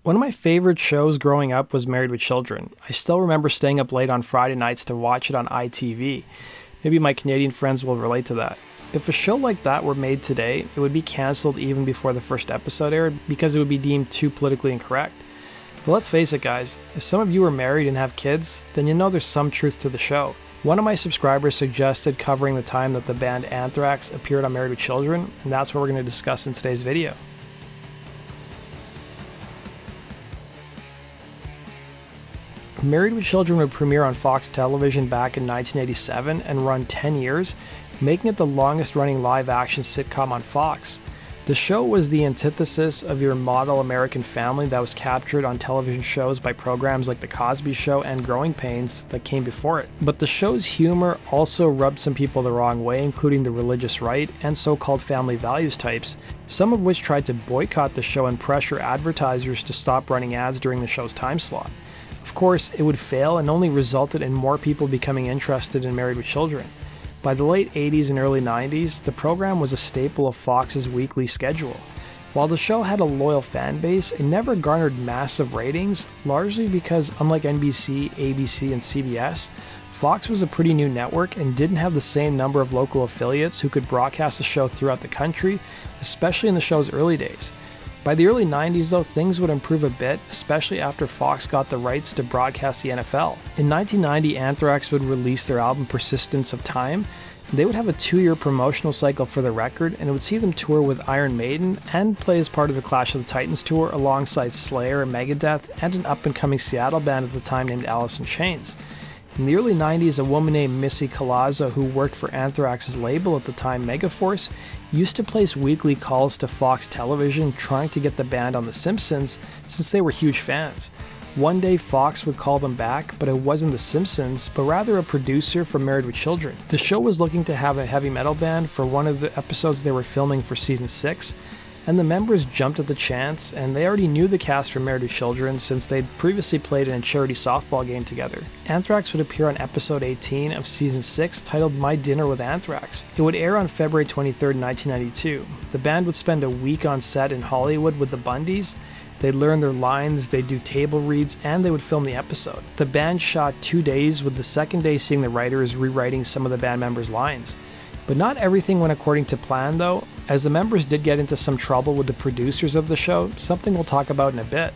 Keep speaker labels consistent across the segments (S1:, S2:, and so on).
S1: One of my favorite shows growing up was Married with Children. I still remember staying up late on Friday nights to watch it on ITV. Maybe my Canadian friends will relate to that. If a show like that were made today, it would be cancelled even before the first episode aired because it would be deemed too politically incorrect. But let's face it, guys, if some of you are married and have kids, then you know there's some truth to the show. One of my subscribers suggested covering the time that the band Anthrax appeared on Married with Children, and that's what we're going to discuss in today's video. Married with Children would premiere on Fox Television back in 1987 and run 10 years, making it the longest-running live-action sitcom on Fox. The show was the antithesis of your model American family that was captured on television shows by programs like The Cosby Show and Growing Pains that came before it. But the show's humor also rubbed some people the wrong way, including the religious right and so-called family values types, some of which tried to boycott the show and pressure advertisers to stop running ads during the show's time slot. Of course, it would fail and only resulted in more people becoming interested in Married with Children. By the late 80s and early 90s, the program was a staple of Fox's weekly schedule. While the show had a loyal fan base, it never garnered massive ratings, largely because, unlike NBC, ABC, and CBS, Fox was a pretty new network and didn't have the same number of local affiliates who could broadcast the show throughout the country, especially in the show's early days. By the early 90s, though, things would improve a bit, especially after Fox got the rights to broadcast the NFL. In 1990, Anthrax would release their album Persistence of Time. They would have a 2-year promotional cycle for the record, and it would see them tour with Iron Maiden and play as part of the Clash of the Titans tour alongside Slayer and Megadeth and an up-and-coming Seattle band at the time named Alice in Chains. In the early 90s, a woman named Missy Collazo, who worked for Anthrax's label at the time, Megaforce, used to place weekly calls to Fox Television trying to get the band on The Simpsons since they were huge fans. One day, Fox would call them back, but it wasn't The Simpsons, but rather a producer from Married with Children. The show was looking to have a heavy metal band for one of the episodes they were filming for season 6, and the members jumped at the chance, and they already knew the cast from Married with Children since they'd previously played in a charity softball game together. Anthrax would appear on episode 18 of season 6 titled My Dinner with Anthrax. It would air on February 23, 1992. The band would spend a week on set in Hollywood with the Bundys. They'd learn their lines, they'd do table reads, and they would film the episode. The band shot 2 days, with the second day seeing the writers rewriting some of the band members' lines. But not everything went according to plan, though, as the members did get into some trouble with the producers of the show, something we'll talk about in a bit.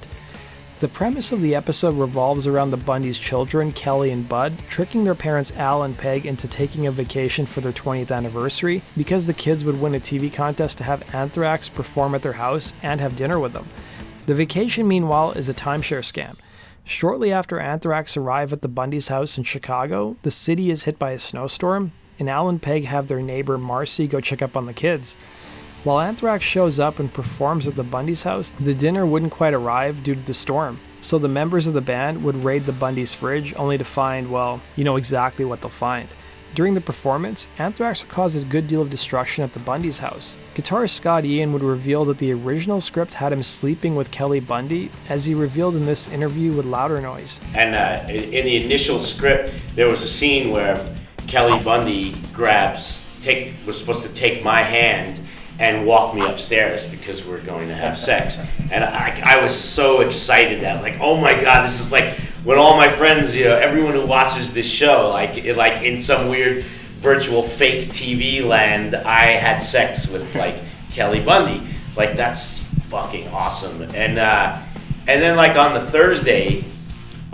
S1: The premise of the episode revolves around the Bundys' children, Kelly and Bud, tricking their parents Al and Peg into taking a vacation for their 20th anniversary because the kids would win a TV contest to have Anthrax perform at their house and have dinner with them. The vacation, meanwhile, is a timeshare scam. Shortly after Anthrax arrive at the Bundys' house in Chicago, the city is hit by a snowstorm, and Al and Peg have their neighbor Marcy go check up on the kids. While Anthrax shows up and performs at the Bundys' house, the dinner wouldn't quite arrive due to the storm. So the members of the band would raid the Bundys' fridge only to find, well, you know exactly what they'll find. During the performance, Anthrax would cause a good deal of destruction at the Bundys' house. Guitarist Scott Ian would reveal that the original script had him sleeping with Kelly Bundy, as he revealed in this interview with Louder Noise.
S2: And in the initial script, there was a scene where Kelly Bundy was supposed to take my hand and walk me upstairs because we're going to have sex. And I was so excited that, like, oh my God, this is like when all my friends, everyone who watches this show, like in some weird virtual fake TV land, I had sex with like Kelly Bundy. Like, that's fucking awesome. And then like on the Thursday,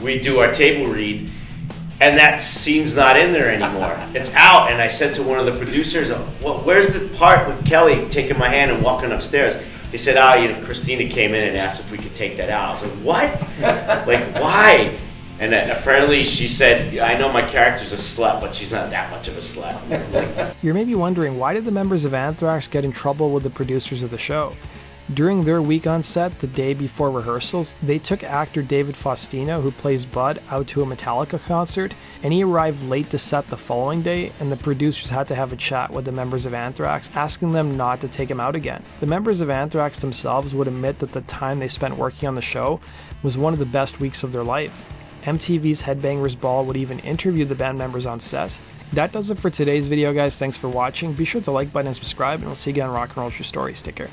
S2: we do our table read, and that scene's not in there anymore. It's out. And I said to one of the producers, well, where's the part with Kelly taking my hand and walking upstairs? He said, Christina came in and asked if we could take that out. I was like, what? Like, why? And apparently she said, I know my character's a slut, but she's not that much of a slut. Like,
S1: you're maybe wondering, why did the members of Anthrax get in trouble with the producers of the show? During their week on set, the day before rehearsals, they took actor David Faustino, who plays Bud, out to a Metallica concert, and he arrived late to set the following day, and the producers had to have a chat with the members of Anthrax, asking them not to take him out again. The members of Anthrax themselves would admit that the time they spent working on the show was one of the best weeks of their life. MTV's Headbangers Ball would even interview the band members on set. That does it for today's video, guys. Thanks for watching. Be sure to like button and subscribe, and we'll see you again on Rock and Roll True Stories. Take care.